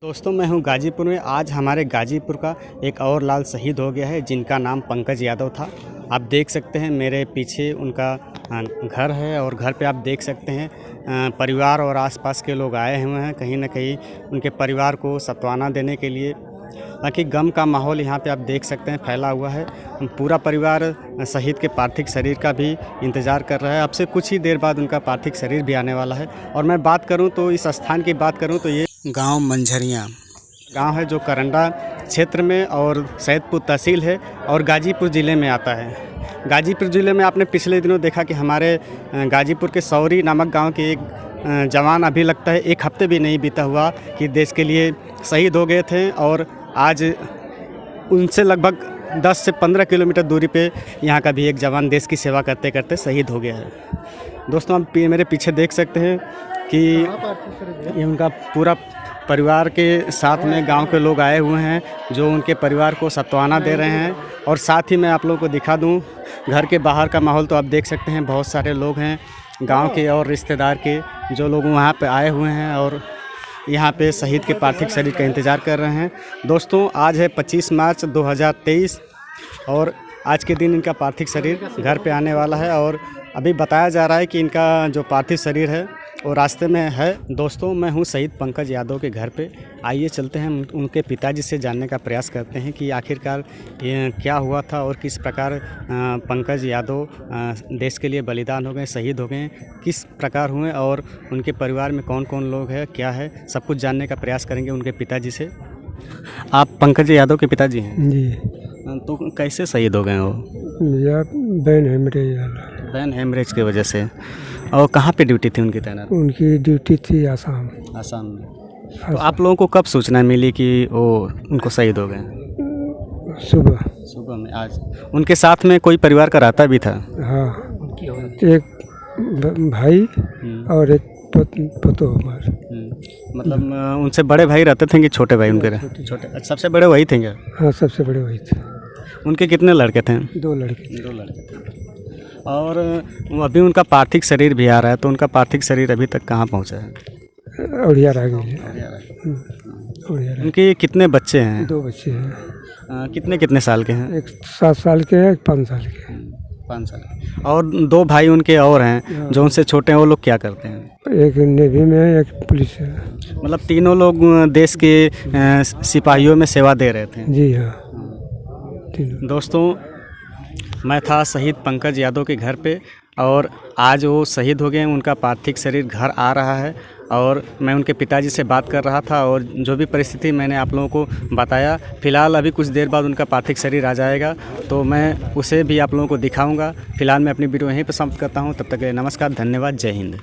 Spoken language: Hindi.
दोस्तों मैं हूं गाजीपुर में। आज हमारे गाजीपुर का एक और लाल शहीद हो गया है जिनका नाम पंकज यादव था। आप देख सकते हैं मेरे पीछे उनका घर है और घर पे आप देख सकते हैं परिवार और आसपास के लोग आए हुए हैं कहीं ना कहीं उनके परिवार को सांत्वना देने के लिए। बाकी गम का माहौल यहाँ पे आप देख सकते हैं फैला हुआ है। पूरा परिवार शहीद के पार्थिव शरीर का भी इंतज़ार कर रहा है। अब से कुछ ही देर बाद उनका पार्थिव शरीर भी आने वाला है। और मैं बात करूँ तो इस स्थान की बात करूँ तो ये गांव मंझरिया गांव है जो करंडा क्षेत्र में और सैदपुर तहसील है और गाजीपुर ज़िले में आता है। गाजीपुर ज़िले में आपने पिछले दिनों देखा कि हमारे गाजीपुर के सौरी नामक गांव के एक जवान अभी लगता है एक हफ्ते भी नहीं बीता हुआ कि देश के लिए शहीद हो गए थे और आज उनसे लगभग 10 से 15 किलोमीटर दूरी पे यहाँ का भी एक जवान देश की सेवा करते करते शहीद हो गया है। दोस्तों आप मेरे पीछे देख सकते हैं कि ये उनका पूरा परिवार के साथ में गांव के लोग आए हुए हैं जो उनके परिवार को सांत्वना दे रहे हैं। और साथ ही मैं आप लोगों को दिखा दूं घर के बाहर का माहौल तो आप देख सकते हैं। बहुत सारे लोग हैं गांव के और रिश्तेदार के जो लोग वहां पे आए हुए हैं और यहां पे शहीद के पार्थिव शरीर का इंतज़ार कर रहे हैं। दोस्तों आज है 25 मार्च 2023 और आज के दिन इनका पार्थिव शरीर घर पे आने वाला है। और अभी बताया जा रहा है कि इनका जो पार्थिव शरीर है वो रास्ते में है। दोस्तों मैं हूं शहीद पंकज यादव के घर पे। आइए चलते हैं उनके पिताजी से जानने का प्रयास करते हैं कि आखिरकार ये क्या हुआ था और किस प्रकार पंकज यादव देश के लिए बलिदान हो गए, शहीद हो गए, किस प्रकार हुए और उनके परिवार में कौन कौन लोग हैं, क्या है, सब कुछ जानने का प्रयास करेंगे उनके पिताजी से। आप पंकज यादव के पिताजी हैं जी। तो कैसे शहीद हो गए वो? ब्रेन हेमरेज की वजह से। और कहाँ पे ड्यूटी थी उनकी तैनात? उनकी ड्यूटी थी आसाम में। तो आप लोगों को कब सूचना मिली कि वो उनको शहीद हो गए? सुबह में। आज उनके साथ में कोई परिवार का रहता भी था? हाँ, एक भाई और एक पतो। मतलब उनसे बड़े भाई रहते थे कि छोटे भाई उनके? छोटे। सबसे बड़े वही थे क्या? हाँ, सबसे बड़े वही थे। उनके कितने लड़के थे? 2 लड़के। 2 लड़के थे। और अभी उनका पार्थिव शरीर भी आ रहा है तो उनका पार्थिव शरीर अभी तक कहाँ पहुँचा है? उड़िया रह गई। उनके कितने बच्चे हैं? 2 बच्चे हैं। कितने साल के हैं? एक 7 साल के हैं, एक 5 साल के। 5 साल। और 2 भाई उनके और हैं जो उनसे छोटे हैं, वो लोग क्या करते हैं? एक नेवी में है, एक पुलिस है। मतलब तीनों लोग देश के सिपाहियों में सेवा दे रहे थे? जी हाँ। दोस्तों मैं था शहीद पंकज यादव के घर पे और आज वो शहीद हो गए। उनका पार्थिव शरीर घर आ रहा है और मैं उनके पिताजी से बात कर रहा था और जो भी परिस्थिति मैंने आप लोगों को बताया। फ़िलहाल अभी कुछ देर बाद उनका पार्थिव शरीर आ जाएगा तो मैं उसे भी आप लोगों को दिखाऊंगा। फ़िलहाल मैं अपनी वीडियो यहीं पर समाप्त करता हूं। तब तक के लिए नमस्कार, धन्यवाद, जय हिंद।